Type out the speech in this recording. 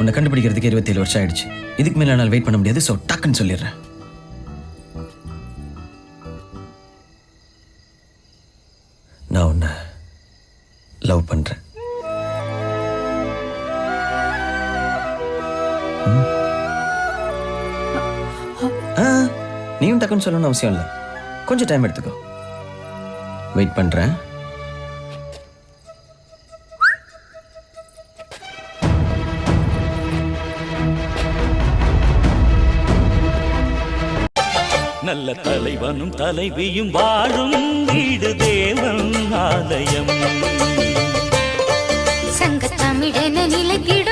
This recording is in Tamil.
உன்னை கண்டுபிடிக்கிறதுக்கு 27 வருஷம் ஆயிடுச்சு. இதுக்கு மேல என்னால் வெயிட் பண்ண முடியாது. ஸோ டக்குன்னு சொல்லிடுறேன். நான் உன்னை லவ் பண்றேன். நீயும் டக்குன்னு சொல்லணும்னு அவசியம் இல்லை. கொஞ்சம் டைம் எடுத்துக்கோ. வெயிட் பண்றேன். நல்ல தலைவனும் தலைவியும் வாழும் வீடு தேவன் ஆலயம். சங்க தமிழென நிலைத்திட